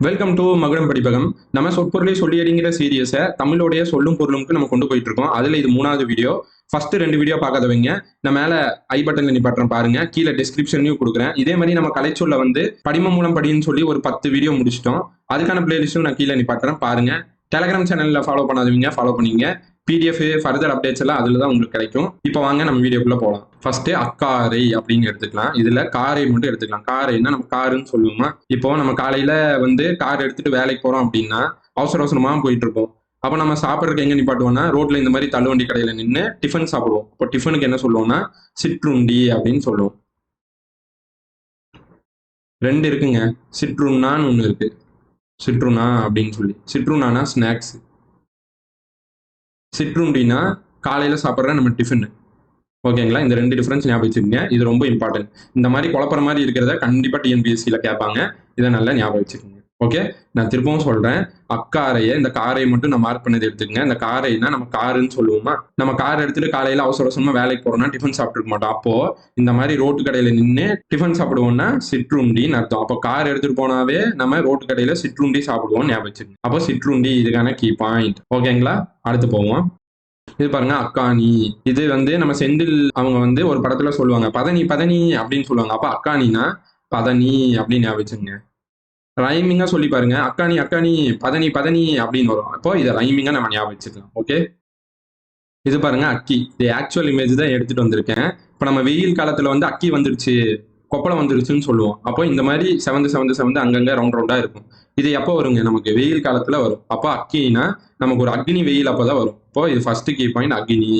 Welcome to மகுடம் படிப்பகம். நம்ம சொற்பொருளை சொல்லியடிங்கிற சீரியஸை தமிழோடைய சொல்லும் பொருளும்க்கு நம்ம கொண்டு போயிட்டு இருக்கோம். அதுல இது 3வது வீடியோ. ஃபர்ஸ்ட் 2 வீடியோ பார்க்காதவங்க நான் மேல ஐ பட்டன்ல நிப்பாட்டுறேன் பாருங்க. கீழே டிஸ்கிரிப்ஷன்லயும் கொடுக்குறேன். இதே மாதிரி நம்ம கலைச்சொல்ல வந்து படிமம் மூலம் படின்னு சொல்லி ஒரு 10 வீடியோ முடிச்சிட்டோம். அதுக்கான பிளேலிஸ்டும் நான் கீழே நிப்பாட்டுறேன் பாருங்க. டெலிகிராம் சேனல்ல ஃபாலோ பண்ணாதவங்க ஃபாலோ பண்ணிங்க. பிடிஎஃப் ஃபர்தர் அப்டேட்ஸ் எல்லாம் அதுல தான் உங்களுக்கு கிடைக்கும். இப்போ வாங்க நம்ம வீடியோக்குள்ள போகலாம். ஃபர்ஸ்ட் அக்காரை அப்படின்னு எடுத்துக்கலாம். இதுல காரை மட்டும் எடுத்துக்கலாம். காரைன்னா நம்ம காருன்னு சொல்லுவோமா. இப்போ நம்ம காலையில வந்து கார் எடுத்துட்டு வேலைக்கு போறோம் அப்படின்னா அவசர அவசரமா போயிட்டு இருப்போம். அப்ப நம்ம சாப்பிட்றதுக்கு எங்க நிப்பாட்டுவோம்னா ரோட்ல இந்த மாதிரி தள்ளுவண்டி கடையில நின்று டிஃபன் சாப்பிடுவோம். இப்போ டிஃபனுக்கு என்ன சொல்லுவோம்னா சிற்றுண்டி அப்படின்னு சொல்லுவோம். 2 இருக்குங்க. சிற்றுண்ணான்னு ஒண்ணு இருக்கு. சிற்றுண்ணா அப்படின்னு சொல்லி. சிற்றுண்ணானா ஸ்நாக்ஸ். சிற்றுண்டினா காலையில சாப்பிட்ற நம்ம டிஃபன். ஓகேங்களா? இந்த 2 டிஃபரன்ஸ் ஞாபகம் வச்சுக்கோங்க. இது ரொம்ப இம்பார்ட்டன்ட். இந்த மாதிரி குழப்பற மாதிரி இருக்கிறத கண்டிப்பா டிஎன்பிஎஸ்சியில் கேட்பாங்க. இதை நல்லா ஞாபகம் வச்சுக்கோங்க. ஓகே, நான் திரும்பவும் சொல்றேன். அக்காரையை இந்த காரை மட்டும் நான் மார்க் பண்ணது எடுத்துக்கங்க. இந்த காரைனா நம்ம காருன்னு சொல்லுவோமா. நம்ம கார் எடுத்துட்டு காலையில அவசர அவசரமா வேலைக்கு போறோம்னா டிஃபன் சாப்பிட்டு இருக்க மாட்டோம். அப்போ இந்த மாதிரி ரோட்டு கடையில நின்று டிஃபன் சாப்பிடுவோம்னா சிற்றுண்டின்னு அர்த்தம். அப்போ கார் எடுத்துட்டு போனாவே நம்ம ரோட்டு கடையில சிற்றுண்டி சாப்பிடுவோம் ஞாபகம் வச்சுக்கோங்க. அப்போ சிற்றுண்டி இதுக்கான கீ பாயிண்ட். ஓகேங்களா? அடுத்து போவோம். இது பாருங்க அக்கானி. இது வந்து நம்ம செந்தில் அவங்க வந்து ஒரு படத்துல சொல்லுவாங்க பதனி பதனி அப்படின்னு சொல்லுவாங்க. அப்ப அக்கானினா பதனி அப்படின்னு ஞாபகம் வச்சுங்க. ரைமிங்கா சொல்லி பாருங்க. அக்கானி அக்கானி பதனி பதனி அப்படின்னு வரும். அப்போ இதை ரைமிங்கா நம்ம ஞாபகம் வச்சுக்கலாம். ஓகே, இது பாருங்க அக்கி. இது ஆக்சுவல் இமேஜ் தான் எடுத்துட்டு வந்திருக்கேன். இப்ப நம்ம வெயில் காலத்துல வந்து அக்கி வந்துருச்சு, கொப்பளம் வந்துருச்சுன்னு சொல்லுவோம். அப்போ இந்த மாதிரி செவந்து செவந்து செவந்து அங்கங்க ரவுண்ட் ரவுண்டா இருக்கும். இது எப்போ வருங்க? நமக்கு வெயில் காலத்துல வரும். அப்போ அக்கினா நமக்கு ஒரு அக்னி வெயில் அப்பதான் வரும். இப்போ இது ஃபர்ஸ்ட் கீ பாயிண்ட் அக்னி.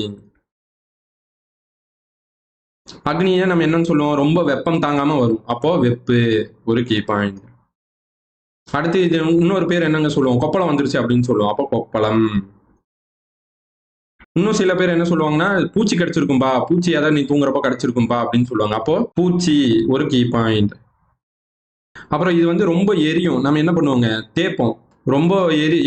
அக்னியை நம்ம என்னன்னு சொல்லுவோம்? ரொம்ப வெப்பம் தாங்காம வரும். அப்போ வெப்பு ஒரு கீ பாயிண்ட். அடுத்து இது இன்னொரு பேர் என்னங்க சொல்லுவோம்? கொப்பளம் வந்துருச்சு அப்படின்னு சொல்லுவோம். அப்போ கொப்பளம். இன்னும் சில பேர் என்ன சொல்லுவாங்கன்னா பூச்சி கடிச்சிருக்கும்பா, பூச்சி ஏதாவது நீ தூங்குறப்போ கடிச்சிருக்கும்பா அப்படின்னு சொல்லுவாங்க. அப்போ பூச்சி ஒரு கீ பாயிண்ட். அப்புறம் இது வந்து ரொம்ப எரியும். நம்ம என்ன பண்ணுவோங்க? தேப்போம். ரொம்ப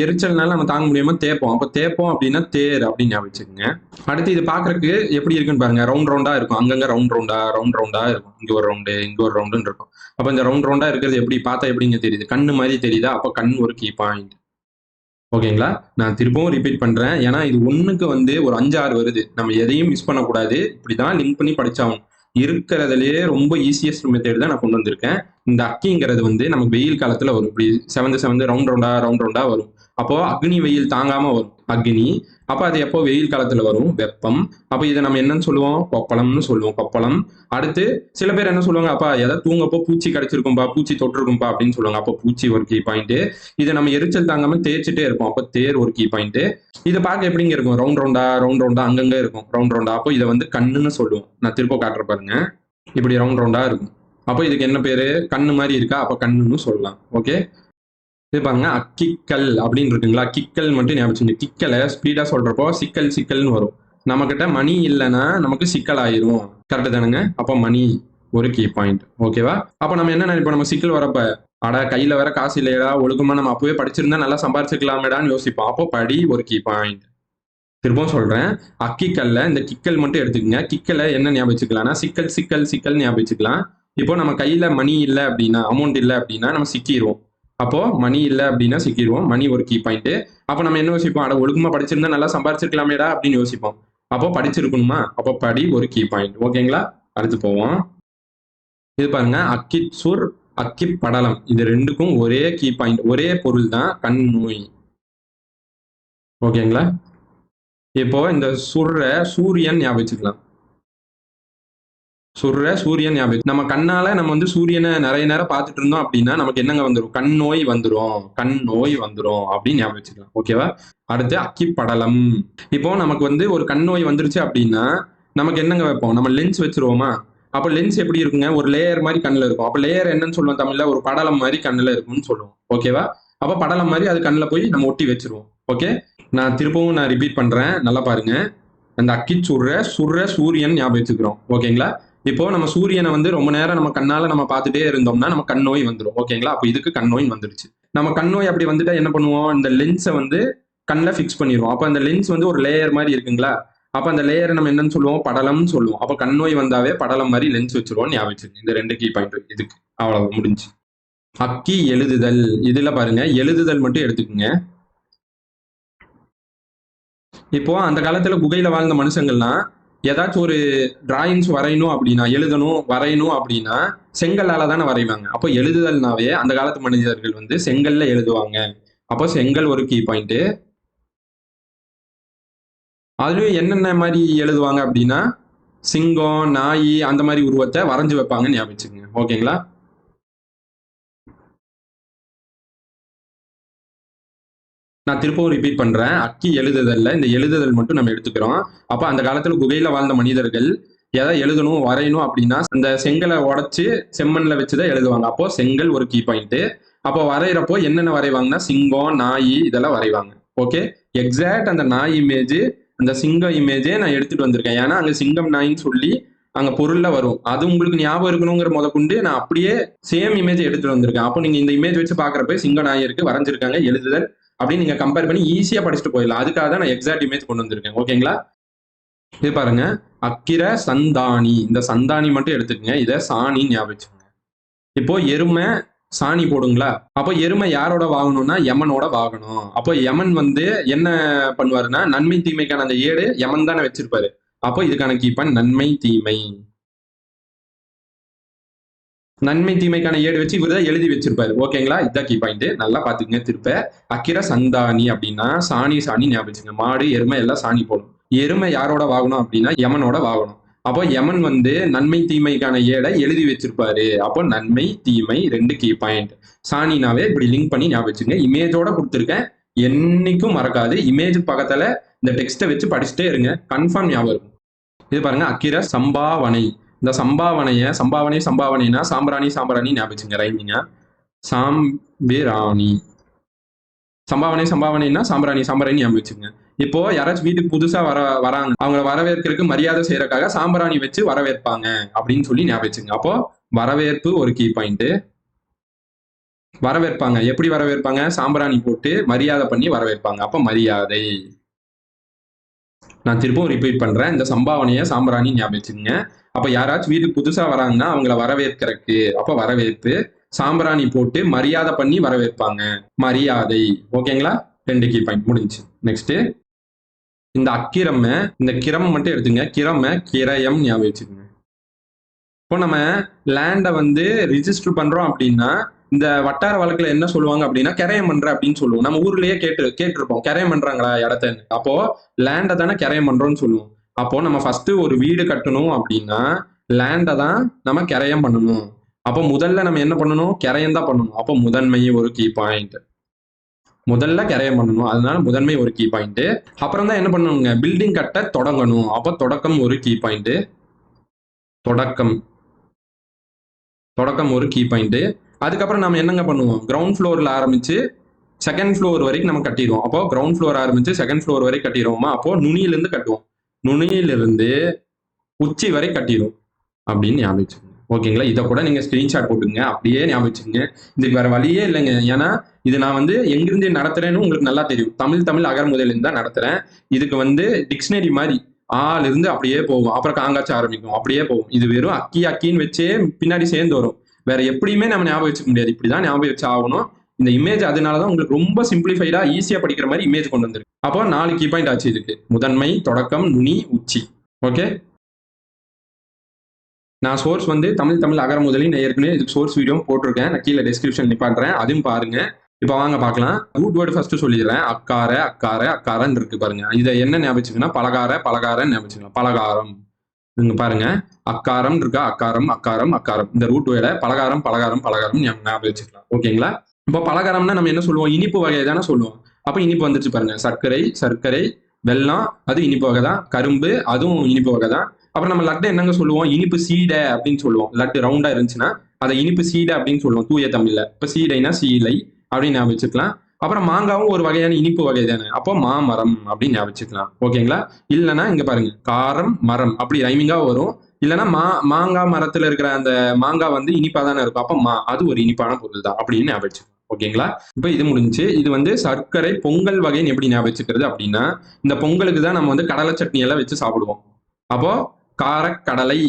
எரிச்சல்னால நம்ம தாங்க முடியாம தேப்போம். அப்ப தேப்போம் அப்படின்னா தேர் அப்படின்னு ஞாபகம் வச்சுக்கோங்க. அடுத்து இது பாக்குறதுக்கு எப்படி இருக்குன்னு பாருங்க. ரவுண்ட் ரவுண்டா இருக்கும். அங்கங்க ரவுண்ட் ரவுண்டா இருக்கும். இங்க ஒரு ரவுண்டு, இங்க ஒரு ரவுண்டுன்னு இருக்கும். அப்ப இந்த ரவுண்ட் ரவுண்டா இருக்கிறது எப்படி பார்த்தா எப்படிங்க தெரியுது? கண்ணு மாதிரி தெரியுதா? அப்ப கண் ஒரு கீ பாயிண்ட். ஓகேங்களா? நான் திரும்பவும் ரிப்பீட் பண்றேன். ஏன்னா இது ஒண்ணுக்கு வந்து ஒரு 5, 6 வருது. நம்ம எதையும் மிஸ் பண்ணக்கூடாது. இப்படிதான் லிங்க் பண்ணி படிச்சாகணும். இருக்கிறதுலயே ரொம்ப ஈஸியஸ்ட் மெத்தட் தான் நான் கொண்டு வந்திருக்கேன். இந்த அக்கிங்கிறது வந்து நமக்கு வெயில் காலத்துல வரும். இப்படி செவந்து செவந்து ரவுண்ட் ரவுண்டா வரும். அப்போ அக்னி வெயில் தாங்காம வரும் அக்னி. அப்ப அது எப்போ? வெயில் காலத்துல வரும் வெப்பம். அப்ப இதை நம்ம என்னன்னு சொல்லுவோம்? கொப்பளம்னு சொல்லுவோம். கொப்பளம். அடுத்து சில பேர் என்ன சொல்லுவாங்க? அப்பா ஏதாவது தூங்கப்போ பூச்சி கடிச்சிருக்கும்பா, பூச்சி தொட்டிருக்கும்பா அப்படின்னு சொல்லுவாங்க. அப்போ பூச்சி ஒரு கீ பாயிண்ட். இதை நம்ம எரிச்சல் தாங்காம தேய்ச்சிட்டே இருப்போம். அப்போ தேர் ஒரு கீ பாயிண்ட். இதை பார்க்க எப்படிங்க இருக்கும்? ரவுண்ட் ரவுண்டா அங்கங்க இருக்கும். ரவுண்ட் ரவுண்டா. அப்போ இதை வந்து கண்ணுன்னு சொல்லுவோம். நான் திரும்ப காட்டுற பாருங்க. இப்படி ரவுண்ட் ரவுண்டா இருக்கும். அப்போ இதுக்கு என்ன பேரு? கண்ணு மாதிரி இருக்கா? அப்ப கண்ணுன்னு சொல்லலாம். ஓகே, இது பாருங்க அக்கிக்கல் அப்படின்னு இருக்குங்களா? கிக்கல் மட்டும் ஞாபகம். கிக்கலை ஸ்பீடா சொல்றப்போ சிக்கல் சிக்கல்னு வரும். நம்ம கிட்ட மணி இல்லைன்னா நமக்கு சிக்கல் ஆயிரும். கரெக்ட் தானுங்க? அப்ப மணி ஒரு கீ பாயிண்ட். ஓகேவா? அப்ப நம்ம என்ன நினைப்போம்? நம்ம சிக்கல் வரப்ப அட கையில வேற காசு இல்லையடா, ஒழுக்கமா நம்ம அப்பவே படிச்சிருந்தா நல்லா சம்பாரிச்சுக்கலாமேடான்னு யோசிப்போம். அப்போ படி ஒரு கீ பாயிண்ட். திரும்பவும் சொல்றேன். அக்கிக்கல்ல இந்த கிக்கல் மட்டும் எடுத்துக்கங்க. கிக்கலை என்ன ஞாபகம் வச்சுக்கலாம்னா சிக்கல் சிக்கல் சிக்கல் ஞாபகம் வச்சுக்கலாம். இப்போ நம்ம கையில மணி இல்லை அப்படின்னா, அமௌண்ட் இல்லை அப்படின்னா நம்ம சிக்கிடுவோம். அப்போ மணி இல்லை அப்படின்னா சிக்கிடுவோம். மணி ஒரு கீ பாயிண்ட். அப்போ நம்ம என்ன யோசிப்போம்? அட ஒழுக்கமா படிச்சிருந்தா நல்லா சம்பாரிச்சிருக்கலாமேடா அப்படின்னு யோசிப்போம். அப்போ படிச்சிருக்கணுமா? அப்போ படி ஒரு கீ பாயிண்ட். ஓகேங்களா? அடுத்து போவோம். இது பாருங்க அக்கிச்சுர் அக்கிப்படலம். இது 2க்கும் ஒரே கீ பாயிண்ட். ஒரே பொருள் தான் கண் நோய். ஓகேங்களா? இப்போ இந்த சுர்ற சூரியன் ஞாபகம் வச்சுக்கலாம். சூரியன் ஞாபகம். நம்ம கண்ணால நம்ம வந்து சூரியனை நிறைய நேரம் பார்த்துட்டு இருந்தோம் அப்படின்னா நமக்கு என்னங்க வந்துரும்? கண் நோய் வந்துரும். கண் நோய் வந்துரும் அப்படின்னு ஞாபகம் வச்சுக்கலாம். ஓகேவா? அடுத்து அக்கிப்படலம். இப்போ நமக்கு வந்து ஒரு கண் நோய் வந்துருச்சு அப்படின்னா நமக்கு என்னங்க வைப்போம்? நம்ம லென்ஸ் வச்சிருவோமா? அப்ப லென்ஸ் எப்படி இருக்குங்க? ஒரு லேயர் மாதிரி கண்ணுல இருக்கும். அப்ப லேயர் என்னன்னு சொல்லுவோம் தமிழ்ல? ஒரு படலம் மாதிரி கண்ணுல இருக்கும்னு சொல்லுவோம். ஓகேவா? அப்ப படலம் மாதிரி அது கண்ணுல போய் நம்ம ஒட்டி வச்சிருவோம். ஓகே, நான் திரும்பவும் ரிப்பீட் பண்றேன். நல்லா பாருங்க. அந்த சுர்ற சூரியன் ஞாபகம் வச்சுக்கிறோம். ஓகேங்களா? இப்போ நம்ம சூரியனை வந்து ரொம்ப நேரம் நம்ம கண்ணால நம்ம பார்த்துட்டே இருந்தோம்னா நம்ம கண் நோய் வந்துடும். ஓகேங்களா? அப்போ இதுக்கு கண் நோய் வந்துருச்சு. நம்ம கண் நோய் அப்படி வந்துட்டா என்ன பண்ணுவோம்? இந்த லென்ஸை வந்து கண்ணில் ஃபிக்ஸ் பண்ணிடுவோம். அப்போ அந்த லென்ஸ் வந்து ஒரு லேயர் மாதிரி இருக்குங்களா? அப்ப அந்த லேயரை நம்ம என்னன்னு சொல்லுவோம்? படலம்னு சொல்லுவோம். அப்ப கண் நோய் வந்தாவே படலம் மாதிரி லென்ஸ் வச்சிருவோம் ஞாபகம் வச்சுக்கோங்க. இந்த 2 கீ பாயிண்ட் இதுக்கு. அவ்வளவு முடிஞ்சு. அக்கி எழுதுதல். இதுல பாருங்க எழுதுதல் மட்டும் எடுத்துக்கோங்க. இப்போ அந்த காலத்துல குகையில வாழ்ந்த மனுஷங்கள்லாம் ஏதாச்சும் ஒரு டிராயிங்ஸ் வரையணும் அப்படின்னா, எழுதணும் வரையணும் அப்படின்னா செங்கல்லால தானே வரைவாங்க. அப்போ எழுதுதல்னாவே அந்த காலத்து மனிதர்கள் வந்து செங்கல்ல எழுதுவாங்க. அப்போ செங்கல் ஒரு கீ பாயிண்ட். அதுலயும் என்னென்ன மாதிரி எழுதுவாங்க அப்படின்னா சிங்கம், நாய் அந்த மாதிரி உருவத்தை வரைஞ்சு வைப்பாங்கன்னு ஞாபகம் வச்சுக்கோங்க. ஓகேங்களா? நான் திருப்பவும் ரிப்பீட் பண்றேன். அக்கி எழுதுதல்ல இந்த எழுதுதல் மட்டும் நம்ம எடுத்துக்கிறோம். அப்ப அந்த காலத்துல குகையில வாழ்ந்த மனிதர்கள் எதை எழுதணும் வரையணும் அப்படின்னா அந்த செங்கலை உடைச்சு செம்மண்ல வச்சுதான் எழுதுவாங்க. அப்போ செங்கல் ஒரு கீ பாயிண்ட். அப்போ வரைகிறப்போ என்னென்ன வரைவாங்கன்னா சிங்கம், நாய் இதெல்லாம் வரைவாங்க. ஓகே, எக்ஸாக்ட் அந்த நாய் இமேஜ், அந்த சிங்கம் இமேஜே நான் எடுத்துட்டு வந்திருக்கேன். ஏன்னா அங்க சிங்கம் நாயின்னு சொல்லி அங்க பொருள்ல வரும். அது உங்களுக்கு ஞாபகம் இருக்கணுங்கிற முத கொண்டு நான் அப்படியே சேம் இமேஜ் எடுத்துட்டு வந்திருக்கேன். அப்போ நீங்க இந்த இமேஜ் வச்சு பாக்குறப்ப சிங்க நாய் இருக்கு, வரைஞ்சிருக்காங்க, எழுதுதல் அப்படின்னு நீங்க கம்பேர் பண்ணி ஈஸியா படிச்சுட்டு போயிடலாம். அதுக்காக தான் நான் எக்ஸாக்ட் இமேஜ் கொண்டு வந்திருக்கேன். ஓகேங்களா? இது பாருங்க, அக்கிர சந்தானி. இந்த சந்தானி மட்டும் எடுத்துக்கங்க. இதை சாணி ஞாபகம் வச்சுக்கோங்க. இப்போ எருமை சாணி போடுங்களா? அப்போ எருமை யாரோட வாங்கணும்னா யமனோட வாங்கணும். அப்போ யமன் வந்து என்ன பண்ணுவாருன்னா நன்மை தீமைக்கான அந்த ஏடு யமன் தானே வச்சிருப்பாரு. அப்போ இதுக்கான கீப்பன் நன்மை தீமை. நன்மை தீமைக்கான ஏடு வச்சு இவர் தான் எழுதி வச்சிருப்பாரு. ஓகேங்களா? இதுதான் கீ பாயிண்ட். நல்லா பாத்துக்கங்க. திருப்ப அக்கிர சந்தானி அப்படின்னா சாணி சாணி ஞாபகம் வச்சுங்க. மாடு எருமை எல்லாம் சாணி போடும். எருமை யாரோட வாங்கணும் அப்படின்னா யமனோட வாங்கணும். அப்போ யமன் வந்து நன்மை தீமைக்கான ஏடை எழுதி வச்சிருப்பாரு. அப்போ நன்மை தீமை ரெண்டு கீ பாயிண்ட். சாணினாவே இப்படி லிங்க் பண்ணி ஞாபகம் வச்சுங்க. இமேஜோட கொடுத்துருக்கேன். என்னைக்கும் மறக்காது. இமேஜ் பக்கத்துல இந்த டெக்ஸ்ட்டை வச்சு படிச்சுட்டே இருங்க. கன்ஃபார்ம் ஞாபகம் இருக்கும். இது பாருங்க, அக்கிர சம்பாவனை. இந்த சம்பாவனைனா சாம்பிராணி ஞாபகம் வச்சுங்க. ரைமிங்க சாம்பிராணி. சம்பாவனைனா சாம்பிராணி ஞாபகம் வச்சுங்க. இப்போ யாராச்சும் வீட்டுக்கு புதுசா வராங்க, அவங்களை வரவேற்கிறதுக்கு மரியாதை செய்யறதுக்காக சாம்பிராணி வச்சு வரவேற்பாங்க அப்படின்னு சொல்லி ஞாபகம் வச்சுங்க. அப்போ வரவேற்பு ஒரு கீ பாயிண்ட். வரவேற்பாங்க, எப்படி வரவேற்பாங்க? சாம்பிராணி போட்டு மரியாதை பண்ணி வரவேற்பாங்க. அப்ப மரியாதை. நான் திருப்பவும் ரிப்பீட் பண்றேன். இந்த சம்பாவனையை சாம்பிராணி ஞாபகம் வச்சுக்கோங்க. அப்ப யாராச்சும் வீட்டுக்கு புதுசா வராங்கன்னா அவங்கள வரவேற்கிறதுக்கு அப்ப வரவேற்பு, சாம்பிராணி போட்டு மரியாதை பண்ணி வரவேற்பாங்க. மரியாதை. ஓகேங்களா? ரெண்டு கீ பாயிண்ட் முடிஞ்சு. நெக்ஸ்ட் இந்த அக்கிரம, இந்த கிரம் மட்டும் எடுத்துங்க. கிரயம் ஞாபகம் வச்சுக்கோங்க. இப்போ நம்ம லேண்டை வந்து ரிஜிஸ்டர் பண்றோம் அப்படின்னா இந்த வட்டார வழக்குல என்ன சொல்லுவாங்க அப்படின்னா கரையம் பண்ற அப்படின்னு சொல்லுவோம். நம்ம ஊர்லயே கேட்டிருப்போம் கரையம் பண்றாங்களா இடத்த. அப்போ லேண்டை தானே கரையம் பண்றோம்னு சொல்லுவோம். அப்போ நம்ம ஃபர்ஸ்ட் ஒரு வீடு கட்டணும் அப்படின்னா லேண்டை தான் நம்ம கரையம் பண்ணணும். அப்போ முதல்ல நம்ம என்ன பண்ணணும்? கரையம் தான் பண்ணணும். அப்போ முதன்மை ஒரு கீ பாயிண்ட். முதல்ல கரையம் பண்ணணும், அதனால முதன்மை ஒரு கீ பாயிண்ட். அப்புறம் தான் என்ன பண்ணணுங்க? பில்டிங் கட்ட தொடங்கணும். அப்போ தொடக்கம் ஒரு கீ பாயிண்ட். தொடக்கம் ஒரு கீ பாயிண்ட். அதுக்கப்புறம் நம்ம என்னங்க பண்ணுவோம்? கிரவுண்ட் ஃப்ளோர்ல ஆரம்பிச்சு செகண்ட் ஃப்ளோர் வரைக்கும் நம்ம கட்டிடுவோம். அப்போ கிரவுண்ட் ஃப்ளோர் ஆரம்பிச்சு செகண்ட் ஃப்ளோர் வரை கட்டிடுவோமா? அப்போ நுனியிலிருந்து கட்டுவோம். நுனியிலிருந்து உச்சி வரை கட்டிடும் அப்படின்னு ஞாபகம் வச்சுக்கோங்க. ஓகேங்களா? இதை கூட நீங்க ஸ்கிரீன்ஷாட் போட்டுங்க. அப்படியே ஞாபகம் வச்சுக்கோங்க. இதுக்கு வேற வழியே இல்லைங்க. ஏன்னா இது நான் வந்து எங்கிருந்து நடத்துறேன்னு உங்களுக்கு நல்லா தெரியும். தமிழ் அகர முதலிருந்து தான் நடத்துறேன். இதுக்கு வந்து டிக்ஷனரி மாதிரி ஆள் இருந்து அப்படியே போகும். அப்புறம் காங்காச்சு ஆரம்பிக்கும். அப்படியே போகும். இது வெறும் அக்கின்னு வச்சே பின்னாடி சேர்ந்து வரும். வேற எப்படியுமே நம்ம ஞாபகம் வச்சுக்க முடியாது. இப்படிதான் ஞாபகம் வச்சு ஆகணும். இந்த இமேஜ் அதனாலதான் உங்களுக்கு ரொம்ப சிம்பிளிஃபைடா ஈஸியா படிக்கிற மாதிரி இமேஜ் கொண்டு வந்திருக்கு. அப்போ 4 கீ பாயிண்ட் ஆச்சு இதுக்கு. முதன்மை, தொடக்கம், நுனி, உச்சி. ஓகே, நான் சோர்ஸ் வந்து தமிழ் அகர முதலில் ஏற்கனவே இதுக்கு சோர்ஸ் வீடியோ போட்டிருக்கேன். நான் கீழே டிஸ்கிரிப்ஷன் நிப்பாட்டுறேன், அதையும் பாருங்க. இப்போ வாங்க பார்க்கலாம். ரூட் வேர்டு ஃபர்ஸ்ட் சொல்லிடுறேன். அக்காரன்னு இருக்கு பாருங்க. இதை என்ன ஞாபகம்? பலகாரன்னு ஞாபகம். பலகாரம். நீங்க பாருங்க, அக்காரம் இருக்கா? அக்காரம். இந்த ரூட் வேர்டை பலகாரம் ஞாபகம் வச்சுக்கலாம். ஓகேங்களா? இப்போ பலகாரம்னா நம்ம என்ன சொல்லுவோம்? இனிப்பு வகையை தானே சொல்லுவோம். அப்ப இனிப்பு வந்துச்சு பாருங்க. சர்க்கரை, வெல்லம் அது இனிப்பு வகை தான். கரும்பு அதுவும் இனிப்பு வகை தான். அப்புறம் நம்ம லட்டு என்னங்க சொல்லுவோம்? இனிப்பு சீடை அப்படின்னு சொல்லுவோம். லட்டு ரவுண்டா இருந்துச்சுன்னா அதை இனிப்பு சீடை அப்படின்னு சொல்லுவோம் தூய தமிழ்ல. இப்ப சீடைனா சீலை அப்படின்னு ஞாபகம் வச்சுக்கலாம். அப்புறம் மாங்காவும் ஒரு வகையான இனிப்பு வகை தானே. அப்போ மாமரம் அப்படின்னு ஞாபகம் வச்சுக்கலாம். ஓகேங்களா? இல்லைன்னா இங்க பாருங்க, காரம் மரம் அப்படி ரைமிங்கா வரும். இல்லைன்னா மாங்காய் மரத்துல இருக்கிற அந்த மாங்காய் வந்து இனிப்பா தானே இருக்கும். அப்ப அது ஒரு இனிப்பான பொருள் தான் அப்படின்னு ஞாபகம் வச்சுக்கலாம். ஓகேங்களா? இப்ப இது முடிஞ்சு. இது வந்து சர்க்கரை பொங்கல் வகைன்னு எப்படி ஞாபகம் வச்சுக்கிறது அப்படின்னா இந்த பொங்கலுக்கு தான் நம்ம வந்து கடலை சட்னி எல்லாம் வச்சு சாப்பிடுவோம். அப்போ காரக்கடலை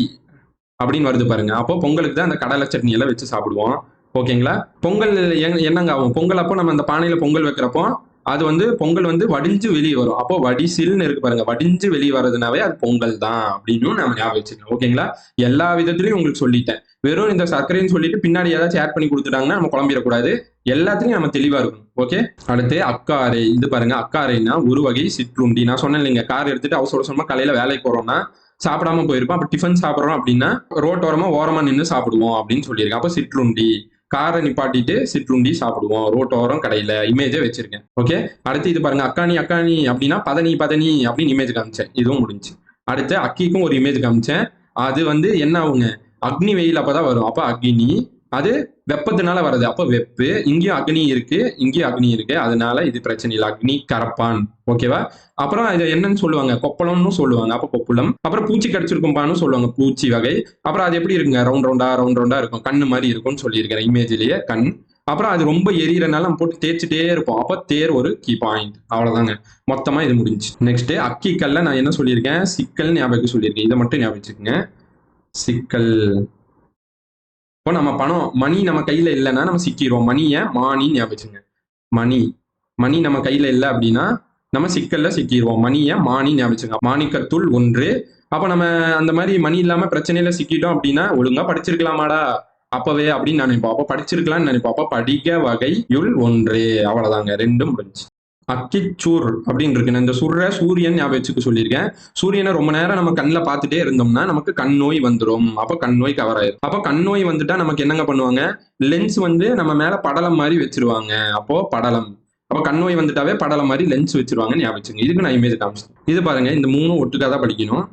அப்படின்னு வருது பாருங்க. அப்போ பொங்கலுக்கு தான் அந்த கடலை சட்னி எல்லாம் வச்சு சாப்பிடுவோம். ஓகேங்களா? பொங்கல் என்னங்க ஆகும்? பொங்கல் அப்போ நம்ம அந்த பானையில பொங்கல் வைக்கிறப்போ அது வந்து பொங்கல் வந்து வடிஞ்சு வெளியே வரும். அப்போ வடிசில்னு இருக்கு பாருங்க. வடிஞ்சு வெளிய வரதுனாவே அது பொங்கல் தான் அப்படின்னும் நம்ம ஞாபகம் வச்சுக்கணும். ஓகேங்களா? எல்லா விதத்திலயும் உங்களுக்கு சொல்லிட்டேன். வெறும் இந்த சர்க்கரைன்னு சொல்லிட்டு பின்னாடி ஏதாச்சும் ஆட் பண்ணி குடுத்துட்டாங்கன்னா நம்ம குழம்பிறக்கூடாது. எல்லாத்துலயும் நம்ம தெளிவா இருக்கணும். ஓகே? அடுத்து அக்காரை. இது பாருங்க அக்காரைன்னா ஒரு வகை சிற்றுண்டி. நான் சொன்னேன் இல்லைங்க, கார் எடுத்துட்டு அவசர அவசரமா காலையில வேலைக்கு போறோம்னா, சாப்பிடாம போயிருப்போம். அப்ப டிஃபன் சாப்பிடுறோம் அப்படின்னா, ரோட்டோரமா நின்னு சாப்பிடுவோம் அப்படின்னு சொல்லியிருக்கேன். அப்ப சிற்றுண்டி. காரை நிப்பாட்டிட்டு சிற்றுண்டி சாப்பிடுவோம் ரோட்டோரம் கடையில இமேஜை வச்சிருக்கேன். ஓகே, அடுத்து இது பாருங்க அக்காணி அக்காணி அப்படின்னா பதனி பதனி அப்படின்னு இமேஜ் காமிச்சேன். இதுவும் முடிஞ்சு. அடுத்து அக்கிக்கும் ஒரு இமேஜ் காமிச்சேன். அது வந்து என்ன ஆகுங்க, அக்னி வெயில் அப்பதான் வரும். அப்ப அக்னி, அது வெப்பத்தினால வருது. அப்ப வெப்பு, இங்கேயும் அக்னி இருக்கு, இங்கேயும் அக்னி இருக்கு. அதனால இது பிரச்சனை இல்லை. அக்னி கரப்பான். ஓகேவா? அப்புறம் இது என்னன்னு சொல்லுவாங்க, கொப்பளம்னு சொல்லுவாங்க. அப்ப கொப்புளம். அப்புறம் பூச்சி கடிச்சிருக்கும்பான்னு சொல்லுவாங்க, பூச்சி வகை. அப்புறம் அது எப்படி இருக்குங்க, ரவுண்ட் ரவுண்டா இருக்கும், கண்ணு மாதிரி இருக்கும்னு சொல்லியிருக்கிறேன் இமேஜ்லயே, கண். அப்புறம் அது ரொம்ப எரியறனால நம்ம போட்டு தேய்ச்சிட்டே இருப்போம். அப்ப தேர் ஒரு கீ பாயிண்ட். அவ்வளவுதாங்க. மொத்தமா இது முடிஞ்சு. நெக்ஸ்ட் அக்கிக்கல்ல நான் என்ன சொல்லியிருக்கேன், சிக்கல் ஞாபகம் சொல்லியிருக்கேன். இதை மட்டும் ஞாபகம் வச்சுக்கோங்க, சிக்கல். இப்போ நம்ம பணம் மணி நம்ம கையில இல்லைன்னா நம்ம சிக்கிடுவோம். மணியை மானின்னு ஞாபகம் வச்சுங்க. மணி மணி நம்ம கையில இல்லை அப்படின்னா நம்ம சிக்கல்ல சிக்கிடுவோம். மணியை மானி ஞாபகம் வச்சுங்க. மாணிக்கத்துள் ஒன்று. அப்ப நம்ம அந்த மாதிரி மணி இல்லாம பிரச்சனையில சிக்கிட்டோம் அப்படின்னா ஒழுங்கா படிச்சிருக்கலாமாடா அப்பவே அப்படின்னு நினைப்போம். அப்ப படிச்சிருக்கலாம்னு நினைப்போம். அப்ப படிக்க வகையுள் ஒன்று. அவ்வளவுதாங்க, ரெண்டும் முடிஞ்சு. அக்கிச்சூர் அப்படின்னு இருக்கு. இந்த சுர்ற சூரியன் ஞாபகம் வச்சுக்க சொல்லியிருக்கேன். சூரியனை ரொம்ப நேரம் நம்ம கண்ணில் பார்த்துட்டே இருந்தோம்னா நமக்கு கண் நோய் வந்துடும். அப்ப கண் நோய் கவர் ஆயிரும். அப்ப கண் நோய் வந்துட்டா நமக்கு என்னங்க பண்ணுவாங்க, லென்ஸ் வந்து நம்ம மேல படலம் மாதிரி வச்சிருவாங்க. அப்போ படலம். அப்ப கண் நோய் வந்துட்டாவே படலம் மாதிரி லென்ஸ் வச்சிருவாங்க ஞாபகம் வச்சுங்க. இதுக்கு நான் இமேஜ் காமிச்சேன். இது பாருங்க, இந்த மூணும் ஒட்டுக்கா தான் படிக்கணும்.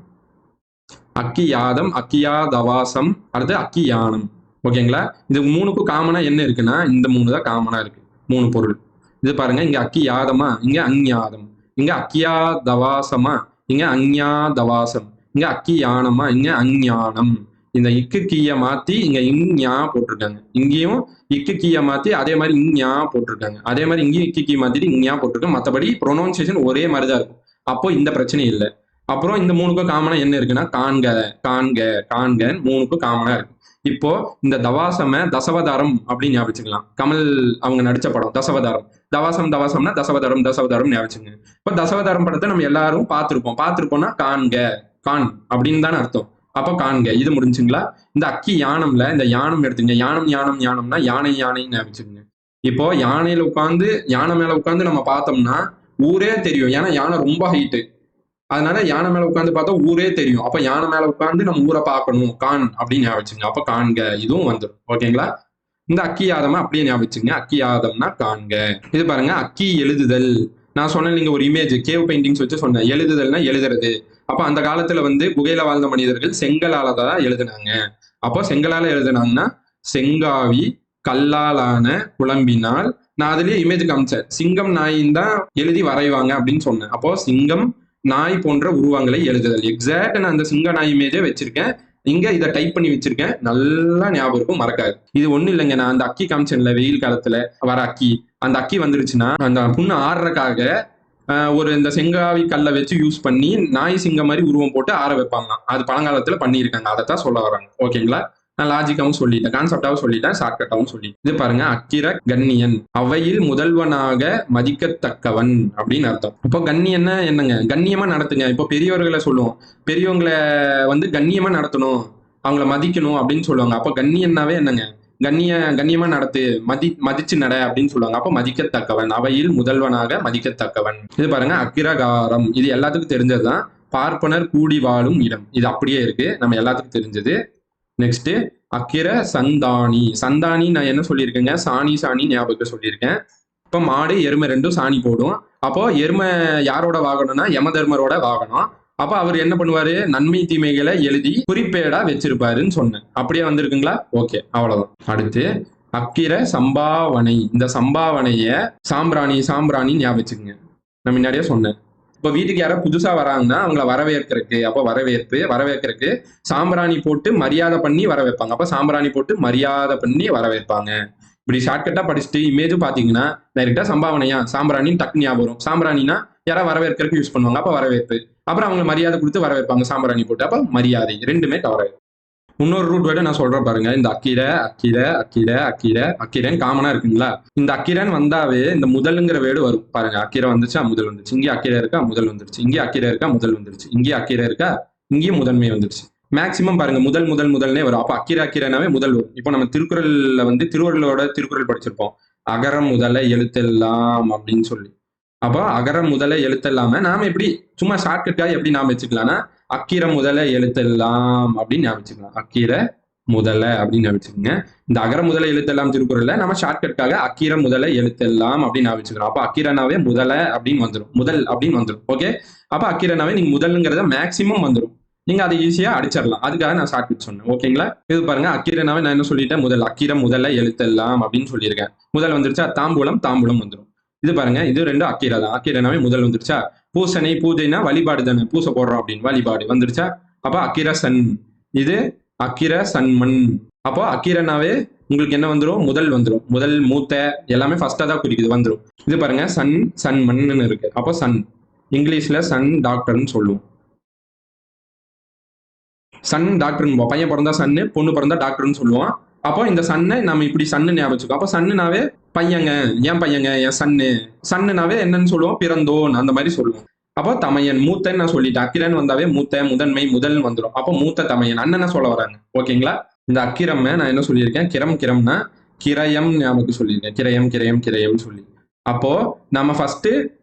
அக்கியாதம், அக்கியாதவாசம், அடுத்து அக்கியானம். ஓகேங்களா? இது மூணுக்கும் காமனா என்ன இருக்குன்னா இந்த மூணு தான் காமனா இருக்கு. மூணு பொருள். இது பாருங்க, இங்க அக்கியாதமா, இங்க அஞ்ஞாதம். இங்க அக்கியாதவாசமா, இங்க அஞ்ஞாதவாசம். இங்க அக்கியானமா, இங்க அஞ்ஞானம். இந்த இக்கு கீய மாத்தி இங்க இஞ்ஞா போட்டிருக்காங்க. இங்கேயும் இக்கு கீய மாத்தி அதே மாதிரி இஞ்ஞா போட்டிருக்காங்க. அதே மாதிரி இங்கேயும் இக்கு கீ மாத்திட்டு இஞ்ஞா போட்டிருக்காங்க. மற்றபடி ப்ரொனவுன்சியேஷன் ஒரே மாதிரி தான் இருக்கும். அப்போ இந்த பிரச்சனை இல்லை. அப்புறம் இந்த மூணுக்கும் காமனா என்ன இருக்குன்னா காண்க, காண்க, காண்க, மூணுக்கும் காமனா இருக்கு. இப்போ இந்த தவாசம தசவதாரம் அப்படின்னு ஞாபகம் வச்சுக்கலாம். கமல் அவங்க நடிச்ச படம் தசவதாரம். தவாசம் தவாசம்னா தசவதாரம், தசவதாரம் ஞாபகம் வச்சுங்க. இப்போ தசவதாரம் படத்தை நம்ம எல்லாரும் பார்த்திருப்போம்னா காண்க, கான் அப்படின்னு தானே அர்த்தம். அப்போ காண்க, இது முடிஞ்சுங்களா? இந்த அக்கி யானம்ல இந்த யானம் எடுத்துங்க. யானம் யானம் யானம்னா யானை யானைன்னு ஞாபகம் வச்சுக்கோங்க. இப்போ யானையில உட்காந்து யானை மேல உட்காந்து நம்ம பார்த்தோம்னா ஊரே தெரியும். ஏன்னா யானை ரொம்ப ஹைட்டு. அதனால யானை மேல உட்காந்து பார்த்தா ஊரே தெரியும். அப்ப யானை மேல உட்காந்து நம்ம ஊரை பார்க்கணும், கான் அப்படின்னு ஞாபகம் வச்சுங்க. அப்ப காண்க, இதுவும் வந்துடும். ஓகேங்களா? இந்த அக்கியாதமா அப்படியே ஞாபகம் வச்சுங்க. அக்கியாதம்னா காண்க. இது பாருங்க, அக்கி எழுதுதல். நான் சொன்னேன், நீங்க ஒரு இமேஜ் கேவ் பெயிண்டிங்ஸ் வச்சு சொன்னேன். எழுதுதல்னா எழுதுறது. அப்ப அந்த காலத்துல வந்து குகையில வாழ்ந்த மனிதர்கள் செங்கலால தான் எழுதுனாங்க. அப்போ செங்கலால எழுதுனாங்கன்னா செங்காவி கல்லாலான குழம்பினால், நான் அதுலயே இமேஜ் காமிச்சேன். சிங்கம் நாயின் தான் எழுதி வரைவாங்க அப்படின்னு சொன்னேன். அப்போ சிங்கம் நாய் போன்ற உருவங்களை எழுதுதல். எக்ஸாக்ட் நான் அந்த சிங்க நாய் இமேஜே வச்சிருக்கேன். இங்க இதை டைப் பண்ணி வச்சிருக்கேன். நல்லா ஞாபகம் இருக்கும், மறக்காது. இது ஒண்ணு இல்லைங்க, நான் அந்த அக்கி காமிச்சேன்ல வெயில் காலத்துல வர அக்கி. அந்த அக்கி வந்துருச்சுன்னா அந்த புண்ணு ஆறுறதுக்காக ஒரு இந்த செங்காவி கல்லை வச்சு யூஸ் பண்ணி நாய் சிங்கம் மாதிரி உருவம் போட்டு ஆற வைப்பாங்களாம். அது பழங்காலத்துல பண்ணியிருக்காங்க. அதைத்தான் சொல்ல வராங்க. ஓகேங்களா? நான் லாஜிக்காவும் சொல்லிட்டேன், கான்செப்டாவும் சொல்லிட்டேன், ஷார்ட்கட்டாவும் சொல்லிட்டேன். இது பாருங்க, அக்கிர கண்ணியன் அவையில் முதல்வனாக மதிக்கத்தக்கவன் அப்படின்னு அர்த்தம். இப்போ கண்ணியன்னா என்னங்க, கண்ணியமா நடத்துங்க. இப்போ பெரியவர்களை சொல்லுவோம், பெரியவங்களை வந்து கண்ணியமா நடத்தணும், அவங்கள மதிக்கணும் அப்படின்னு சொல்லுவாங்க. அப்போ கண்ணியன்னாவே என்னங்க, கண்ணியமா நடத்து, மதிச்சு நட அப்படின்னு சொல்லுவாங்க. அப்போ மதிக்கத்தக்கவன், அவையில் முதல்வனாக மதிக்கத்தக்கவன். இது பாருங்க, அக்கிரகாரம். இது எல்லாத்துக்கும் தெரிஞ்சதுதான். பார்ப்பனர் கூடி வாழும் இடம். இது அப்படியே இருக்கு, நம்ம எல்லாத்துக்கும் தெரிஞ்சது. நெக்ஸ்ட் அக்கிர சந்தானி. சந்தானி நான் என்ன சொல்லியிருக்கேங்க, சாணி சாணி ஞாபகம் சொல்லியிருக்கேன். இப்போ மாடு எருமை ரெண்டும் சாணி போடும். அப்போ எருமை யாரோட வாகனம்னா யமதர்மரோட வாகனம். அப்ப அவர் என்ன பண்ணுவாரு, நன்மை தீமைகளை எழுதி குறிப்பேடா வச்சிருப்பாருன்னு சொன்னேன். அப்படியே வந்திருக்குங்களா? ஓகே, அவ்வளவுதான். அடுத்து அக்கிர சம்பாவனை. இந்த சம்பாவனைய சாம்பிராணி ஞாபகம் வச்சுக்கோங்க. நான் முன்னாடியே சொன்னேன். இப்போ வீட்டுக்கு யாராவது புதுசா வராங்கன்னா அவங்கள வரவேற்கிறதுக்கு, அப்போ வரவேற்கிறதுக்கு சாம்பிராணி போட்டு மரியாதை பண்ணி வரவேற்பாங்க. அப்ப சாம்பிராணி போட்டு மரியாதை பண்ணி வரவேற்பாங்க. இப்படி ஷார்ட்கட்டா படிச்சுட்டு இமேஜ் பாத்தீங்கன்னா டைரக்டா சம்பாவனையா சாம்பிராணின்னு டக்கு ஞாபகம் வரும். சாம்பிராணினா யாராவது வரவேற்கிறதுக்கு யூஸ் பண்ணுவாங்க. அப்ப வரவேற்பு. அப்புறம் அவங்க மரியாதை கொடுத்து வரவேற்பாங்க சாம்பிராணி போட்டு. அப்ப மரியாதை, ரெண்டுமே கவர் ஆயிடும். இன்னொரு ரூட் வேர்டு நான் சொல்றேன் பாருங்க. இந்த அக்கீரை அக்கீரை அக்கீரை அக்கீரை அக்கீரைன்னு காமனா இருக்குங்களா? இந்த அக்கீரைன்னு வந்தாவே இந்த முதலுங்கிற வேர்டு வரும் பாருங்க. அக்கீரை வந்துச்சா முதல் வந்துருச்சு, இங்கே அக்கீரை இருக்கா முதல் வந்துருச்சு, இங்கே அக்கீரை இருக்கா முதல் வந்துருச்சு, இங்கே அக்கீரை இருக்கா இங்கேயும் முதன்மை வந்துருச்சு. மேக்சிமம் பாருங்க முதல் முதல் முதல்னே வரும். அப்ப அக்கீரை அக்கீரைனாவே முதல் வரும். இப்போ நம்ம திருக்குறள்ல வந்து திருவள்ளுவரோட திருக்குறள் படிச்சிருப்போம். அகர முதல எழுத்தெல்லாம் அப்படின்னு சொல்லி. அப்போ அகர முதல எழுத்தெல்லாம நாம எப்படி சும்மா ஷார்ட்கட்டாக எப்படி நாம வச்சுக்கலாம்னா அக்கீர முதல எழுத்தெல்லாம் அப்படின்னு ஞாபகம் வச்சுக்கலாம். அக்கீர முதல அப்படின்னு ஞாபகம் வச்சுக்கோங்க. இந்த அகர முதல எழுத்தெல்லாம் திருக்குறள்ல நம்ம ஷார்ட்கட்காக அக்கீர முதல எழுத்தெல்லாம் அப்படின்னு ஞாபகம் வச்சுக்கிறோம். அப்ப அக்கீரனாவே முதல அப்படின்னு வந்துடும், முதல் அப்படின்னு வந்துடும். ஓகே, அப்ப அக்கீரனாவே நீங்க முதல்ங்கிறத மேக்சிமம் வந்துடும். நீங்க அதை ஈஸியா அடிச்சிடலாம். அதுக்காக நான் ஷார்ட்கட் சொன்னேன். ஓகேங்களா? இது பாருங்க அக்கீரனாவே நான் என்ன சொல்லிட்டேன், முதல் அக்கீர முதல எழுத்தெல்லாம் அப்படின்னு சொல்லியிருக்கேன். முதல் வந்துருச்சா? தாம்பூலம் தாம்பூலம் வந்துடும். இது பாருங்க, இது ரெண்டு அக்கீரை தான். அக்கீரைனாவே முதல் வந்துருச்சா? பூசனை பூஜைனா வழிபாடு தானே, பூசை போடுறோம் அப்படின்னு வழிபாடு வந்துருச்சா? அப்ப அக்கிர சன், இது அக்கிர சன்மன். அப்போ அக்கீரனாவே உங்களுக்கு என்ன வந்துடும், முதல் வந்துடும். முதல் மூத்த எல்லாமே ஃபர்ஸ்டா தான் குறிக்குது வந்துடும். இது பாருங்க சன் சன்மன்னு இருக்கு. அப்போ சன் இங்கிலீஷ்ல சன் டாக்டர்னு சொல்லுவோம். சன் டாக்டர்னு பையன் பிறந்தா சன்னு, பொண்ணு பிறந்தா டாக்டர்னு சொல்லுவோம். அப்போ இந்த சன்னை நம்ம இப்படி சன்னு ஞாபகம் வச்சுக்கோ. அப்போ சன்னுனாவே பையங்க, என் பையங்க, என் சன்னு. சன்னுனாவே என்னன்னு சொல்லுவோம், பிறந்தோன் அந்த மாதிரி சொல்லுவோம். அப்போ தமையன் மூத்தன்னு நான் சொல்லிட்டேன். அக்கிரன் வந்தாவே மூத்த முதன்மை முதல்னு வந்துடும். அப்போ மூத்த தமையன் அண்ணனை சொல்ல வராங்க. ஓகேங்களா? இந்த அக்கிரம நான் என்ன சொல்லியிருக்கேன், கிரம் கிரம்னா கிரயம் ஞாபகம் சொல்லியிருக்கேன். கிரயம் கிரயம் கிரயம்னு சொல்லி. அப்போ நம்ம ஃபர்ஸ்ட்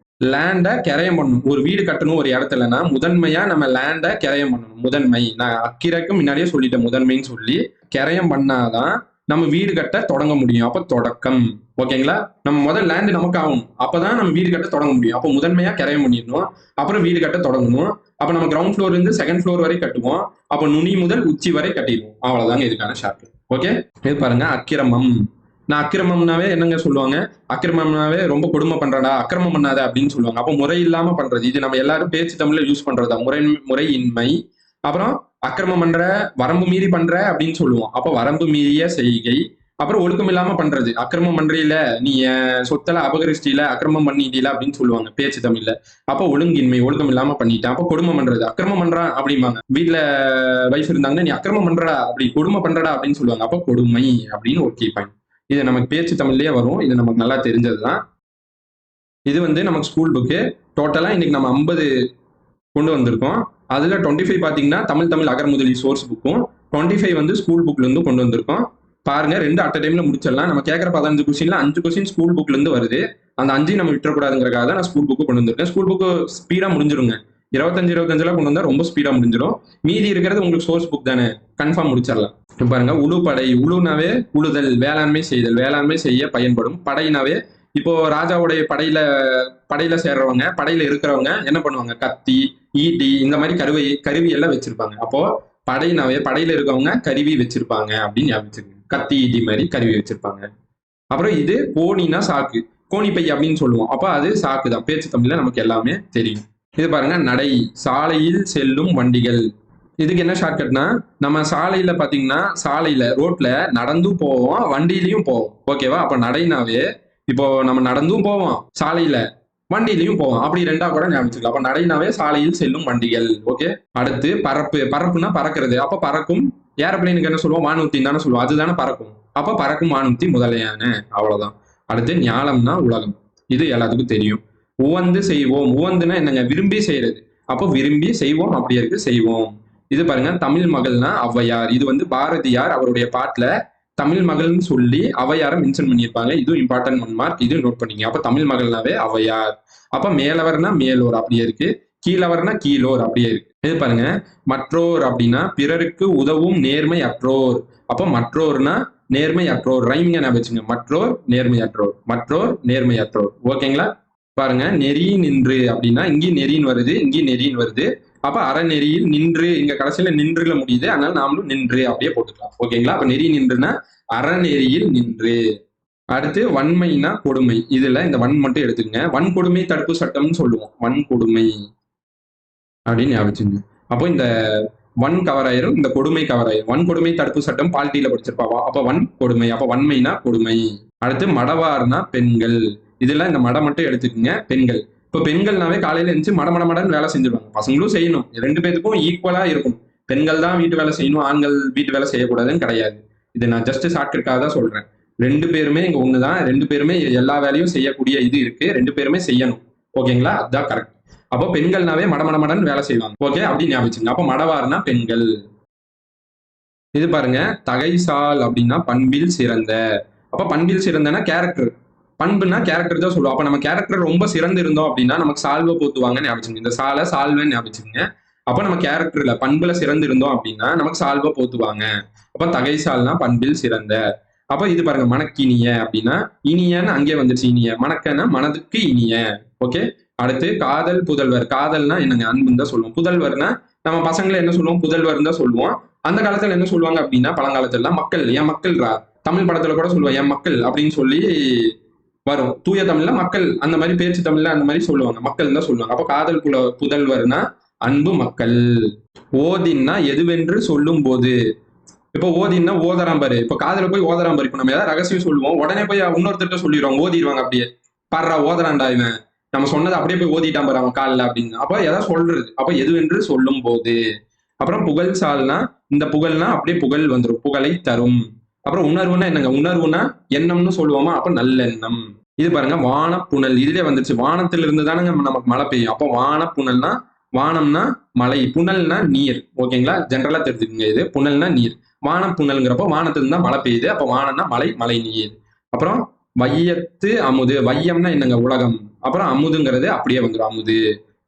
லேண்டை கிரயம் பண்ணணும். ஒரு வீடு கட்டணும் ஒரு இடத்துலனா முதன்மையா நம்ம லேண்டை கிரயம் பண்ணணும். முதன்மை நான் அக்கிரைக்கு முன்னாடியே சொல்லிட்டேன் முதன்மைன்னு சொல்லி. கிரயம் பண்ணாதான் நம்ம வீடு கட்ட தொடங்க முடியும். அப்ப தொடக்கம். ஓகேங்களா? நம்ம முதல் லேண்ட் நமக்கு ஆகும், அப்பதான் நம்ம வீடு கட்ட தொடங்க முடியும். அப்போ முதன்மையா கிரயம் பண்ணிடணும், அப்புறம் வீடு கட்ட தொடங்கணும். அப்ப நம்ம கிரவுண்ட் ஃப்ளோர் இருந்து செகண்ட் ஃப்ளோர் வரை கட்டுவோம். அப்ப நுனி முதல் உச்சி வரை கட்டிடுவோம். அவ்வளவுதாங்க இதுக்கான ஷார்ட். ஓகே, இது பாருங்க அக்கிரமம். நான் அக்கிரமம்னாவே என்னங்க சொல்லுவாங்க, அக்கிரமம்னாவே ரொம்ப கொடுமை பண்றடா, அக்கிரமம் பண்ணாத அப்படின்னு சொல்லுவாங்க. அப்போ முறை இல்லாம பண்றது. இது நம்ம எல்லாரும் பேச்சு தமிழ்ல யூஸ் பண்றதா, முறையின்மை. அப்புறம் அக்கிரமம் பண்ற, வரம்பு மீறி பண்ற அப்படின்னு சொல்லுவோம். அப்போ வரம்பு மீறிய செய்கை. அப்புறம் ஒழுக்கம் இல்லாம பண்றது, அக்கிரமம் பண்றீல நீ சொத்தல அபகரிச்சில அக்கிரமம் பண்ணிட்டீல அப்படின்னு சொல்லுவாங்க பேச்சு தமிழ்ல. அப்போ ஒழுங்கின்மை, ஒழுக்கம் இல்லாம பண்ணிட்டான். அப்போ கொடுமை பண்றது, அக்கிரமம் பண்றான் அப்படிம்பாங்க. வீட்டுல வைஃப் இருந்தாங்கன்னா நீ அக்கிரமம் பண்றடா, அப்படி கொடுமை பண்றடா அப்படின்னு சொல்லுவாங்க. அப்போ கொடுமை அப்படின்னு ஒரு கீ பாயிண்ட். இது நமக்கு பேச்சு தமிழ்லயே வரும். இது நமக்கு நல்லா தெரிஞ்சதுதான். இது வந்து நமக்கு ஸ்கூல் புக்கு. டோட்டலா இன்னைக்கு நம்ம 50 கொண்டு வந்திருக்கோம். அதுல 25 பாத்தீங்கன்னா தமிழ் அகர்முதலி சோர்ஸ் புக்கும், 25 வந்து ஸ்கூல் புக்ல இருந்து கொண்டு வந்திருக்கோம். பாருங்க, 2 அட் டைம்ல முடிச்சிடலாம். நம்ம கேட்கற 15 கொஸ்டின்ல 5 கொஸ்டின் ஸ்கூல் புக்ல இருந்து வருது. அந்த 5 நம்ம விட்டுறக்கூடாதுங்கிறக்காக தான் நான் ஸ்கூல் புக்கு கொண்டு வந்திருக்கேன். School book speedo முடிஞ்சிருங்க. 25 கொண்டு வந்தா ரொம்ப ஸ்பீடா முடிஞ்சிடும். மீதி இருக்கிறது உங்களுக்கு சோர்ஸ் புக் தானே, கன்ஃபார்ம் முடிச்சிடலாம். பாருங்க, உழுப்படை. உழுனாவே உழுதல், வேளாண்மை செய்தல், வேளாண்மை செய்ய பயன்படும். படைனாவே இப்போ ராஜாவுடைய படையில சேர்றவங்க, படையில இருக்கிறவங்க என்ன பண்ணுவாங்க, கத்தி ஈட்டி இந்த மாதிரி கருவி எல்லாம் வச்சிருப்பாங்க. அப்போ படைனாவே படையில இருக்கவங்க கருவி வச்சிருப்பாங்க அப்படின்னு ஞாபகம். கத்தி ஈட்டி மாதிரி கருவி வச்சிருப்பாங்க. அப்புறம் இது கோணினா சாக்கு, கோணி பை அப்படின்னு சொல்லுவோம். அப்போ அது சாக்கு தான். பேச்சு தமிழ்ல நமக்கு எல்லாமே தெரியும். இது பாருங்க, நடை, சாலையில் செல்லும் வண்டிகள். இதுக்கு என்ன ஷார்ட்கட்னா, நம்ம சாலையில பாத்தீங்கன்னா சாலையில ரோட்ல நடந்தும் போவோம், வண்டியிலையும் போவோம். ஓகேவா? அப்ப நடைனாவே இப்போ நம்ம நடந்தும் போவோம், சாலையில வண்டியிலையும் போவோம். அப்படி ரெண்டா கூட ஞாபகம். அப்ப நடைனாவே சாலையில் செல்லும் வண்டிகள். ஓகே, அடுத்து பறப்பு. பறப்புனா பறக்கிறது. அப்ப பறக்கும் ஏரோப்ளைனுக்கு என்ன சொல்லுவோம், வானூர்த்தின்னு தானே சொல்லுவோம். அதுதானே பறக்கும். அப்ப பறக்கும் வானூர்த்தி முதலையான. அவ்வளவுதான். அடுத்து ஞாலம்னா உலகம். இது எல்லாத்துக்கும் தெரியும். உவந்து செய்வோம். உவந்துனா என்னங்க, விரும்பி செய்யறது. அப்போ விரும்பி செய்வோம், அப்படி இருக்கு செய்வோம். இது பாருங்க, தமிழ் மகள்னா ஔவையார். இது வந்து பாரதியார் அவருடைய பாட்டுல தமிழ் மகள்னு சொல்லி ஔவையார மென்ஷன் பண்ணியிருப்பாங்க. இதுவும் இம்பார்ட்டன்ட் 1 மார்க். இதுவும் நோட் பண்ணிங்க. அப்ப தமிழ் மகள்னாவே ஔவையார். அப்ப மேலவர்னா மேலோர் அப்படியே இருக்கு, கீழவர்னா கீழோர் அப்படியே இருக்கு. இது பாருங்க, மற்றோர் அப்படின்னா பிறருக்கு உதவும் நேர்மை அற்றோர். அப்ப மற்றோர்னா நேர்மை அற்றோர். ரைமிங்க நான் வச்சுங்க, மற்றோர் நேர்மை அற்றோர், மற்றோர் நேர்மை அற்றோர். ஓகேங்களா? பாருங்க, நெறி நின்று அப்படின்னா இங்கேயும் நெறின்னு வருது, இங்கேயும் நெறின்னு வருது. அப்ப அறநெறியில் நின்று, இங்க கடைசியில நின்றுல முடியுது, அதனால நாமளும் நின்று அப்படியே போட்டுக்கலாம். ஓகேங்களா? அப்ப நெறி நின்றுனா அறநெறியில் நின்று. அடுத்து வன்மைனா கொடுமை. இதுல இந்த வன் மட்டும் எடுத்துக்கங்க. வன்கொடுமை தடுப்பு சட்டம்னு சொல்லுவோம். வன்கொடுமை அப்படின்னு ஞாபகம். அப்போ இந்த வன் கவர் ஆயிரும், இந்த கொடுமை கவர் ஆயிரும். வன்கொடுமை தடுப்பு சட்டம் பால்ட்டியில படிச்சிருப்பாவா. அப்ப வன்கொடுமை. அப்ப வன்மைனா கொடுமை. அடுத்து மடவார்னா பெண்கள். இதுல இந்த மடம் மட்டும் எடுத்துக்கங்க, பெண்கள். இப்போ பெண்கள்னாவே காலையில இருந்துச்சு மடன்னு வேலை செஞ்சிருவாங்க. பசங்களும் செய்யணும், 2 பேருக்கும் ஈக்குவலா இருக்கும். பெண்கள் தான் வீட்டு வேலை செய்யணும், ஆண்கள் வீட்டு வேலை செய்யக்கூடாதுன்னு கிடையாது. இது நான் ஜஸ்ட் ஷார்ட்கட்காக தான் சொல்றேன். 2 பேருமே இங்க ஒண்ணுதான். 2 பேருமே எல்லா வேலையும் செய்யக்கூடிய இது இருக்கு. 2 பேருமே செய்யணும். ஓகேங்களா? அதான் கரெக்ட். அப்போ பெண்கள்னாவே மடமடன்னு வேலை செய்வாங்க. ஓகே, அப்படி ஞாபகம் வச்சுங்க. அப்போ மடவார்னா பெண்கள். இது பாருங்க, தகைசால் அப்படின்னா பண்பில் சிறந்த. அப்ப பண்பில் சிறந்தனா கேரக்டர். பண்புனா கேரக்டர் தான் சொல்லுவோம். அப்ப நம்ம கேரக்டர் ரொம்ப சிறந்து இருந்தோம் அப்படின்னா நமக்கு சால்வ போத்துவாங்கன்னு ஞாபகம் வச்சுக்கோங்க. இந்த சால சால்வன்னு ஞாபகம் வச்சுக்கோங்க. அப்ப நம்ம கேரக்டர்ல பண்புல சிறந்து இருந்தோம் அப்படின்னா நமக்கு சால்வ போத்துவாங்க. அப்ப தகைசால்னா பண்பில் சிறந்த. அப்ப இது பாருங்க, மணக்கினிய அப்படின்னா இனியன்னு அங்கே வந்துருச்சு. இனிய மணக்கன்னா மனதுக்கு இனிய. ஓகே, அடுத்து காதல் புதல்வர். காதல்னா என்னங்க, அன்புன்னு தான் சொல்லுவோம். புதல்வர்னா நம்ம பசங்களை என்ன சொல்லுவோம், புதல்வர் தான் சொல்லுவோம். அந்த காலத்துல என்ன சொல்லுவாங்க அப்படின்னா, பழங்காலத்துல மக்கள், என் மக்கள்ரா. தமிழ் படத்துல கூட சொல்லுவோம் என் மக்கள் அப்படின்னு சொல்லி வரும். தூய தமிழ்ல மக்கள், அந்த மாதிரி பேச்சு தமிழ்ல அந்த மாதிரி சொல்லுவாங்க. மக்கள் தான் சொல்லுவாங்க. அப்ப காதல் புதல்வர்னா அன்பு மக்கள். ஓதின்னா எதுவென்று சொல்லும் போது. இப்போ ஓதின்னா ஓதறாம் பாரு. இப்போ காதல போய் ஓதறாம் பாரு. இப்போ நம்ம ஏதாவது ரகசியம் சொல்லுவோம், உடனே போய் இன்னொருத்தர்கிட்ட சொல்லிடுவாங்க, ஓதிடுவாங்க அப்படியே. பாடுறா ஓதறான்டா இவன், நம்ம சொன்னதை அப்படியே போய் ஓதிட்டான் பாரு அவன் காலில் அப்படின்னு. அப்ப எதாவது சொல்றது. அப்ப எதுவென்று சொல்லும் போது. அப்புறம் புகழ் சால்னா, இந்த புகழ்னா அப்படியே புகழ் வந்துடும், புகழை தரும். அப்புறம் உணர்வுனா என்னங்க, உணர்வுனா எண்ணம்னு சொல்லுவோமா, அப்ப நல்லெண்ணம். இது பாருங்க, வானப்புனல். இதுலயே வந்துருச்சு, வானத்துல இருந்து தானங்க நமக்கு மழை பெய்யும். அப்போ வானப்புனல்னா, வானம்னா மழை, புனல்னா நீர். ஓகேங்களா, ஜென்ரலா தெரிஞ்சுக்கங்க. இது புனல்னா நீர். வானப்புனல்ங்கிறப்போ வானத்துல இருந்தா மழை பெய்யுது. அப்ப வானம்னா மழை, மழை நீர். அப்புறம் வையத்து அமுது. வையம்னா என்னங்க, உலகம். அப்புறம் அமுதுங்கிறது அப்படியே வந்துடும், அமுது.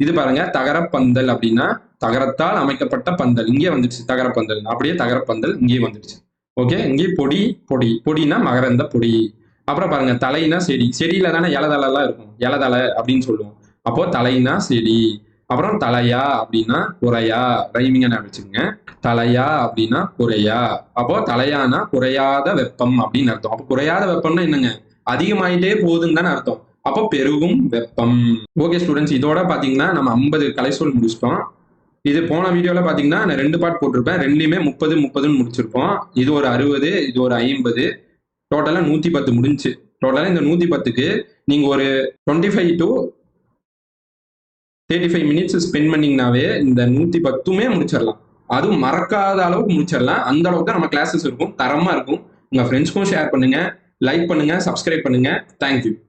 இது பாருங்க, தகரப்பந்தல் அப்படின்னா தகரத்தால் அமைக்கப்பட்ட பந்தல். இங்கே வந்துடுச்சு தகரப்பந்தல். அப்படியே தகரப்பந்தல் இங்கே வந்துடுச்சு. ஓகே, இங்கே பொடி. பொடி பொடினா மகரந்த பொடி. அப்புறம் பாருங்க, தலைனா செடி. செடியில தானே இலதலை இருக்கும், இலதலை அப்படின்னு சொல்லுவோம். அப்போ தலைனா செடி. அப்புறம் தலையா அப்படின்னா குறையா. ரைமிங்கா வச்சுக்கோங்க. தலையா அப்படின்னா குறையா. அப்போ தலையானா குறையாத வெப்பம் அப்படின்னு அர்த்தம். அப்போ குறையாத வெப்பம்னா என்னங்க, அதிகமாயிட்டே போகுதுன்னு தானே அர்த்தம். அப்போ பெருகும் வெப்பம். ஓகே ஸ்டூடெண்ட்ஸ், இதோட பாத்தீங்கன்னா நம்ம 50 கலைச்சொல் முடிச்சிட்டோம். இது போன வீடியோல பாத்தீங்கன்னா நான் 2 பார்ட் போட்டிருப்பேன். ரெண்டுலயுமே 30 முடிச்சிருப்போம். இது ஒரு 60, இது ஒரு 50. டோட்டலா 110 முடிஞ்சு. டோட்டலா இந்த 110க்கு நீங்க ஒரு 25 to 35 மினிட்ஸ் ஸ்பெண்ட் பண்ணீங்கன்னாவே இந்த 110மே முடிச்சிடலாம். அதுவும் மறக்காத அளவுக்கு முடிச்சிடலாம். அந்த அளவுக்கு தான் நம்ம கிளாஸஸ் இருக்கும், தரமா இருக்கும். உங்க ஃப்ரெண்ட்ஸ்க்கும் ஷேர் பண்ணுங்க, லைக் பண்ணுங்க, சப்ஸ்கிரைப் பண்ணுங்க. தேங்க்யூ.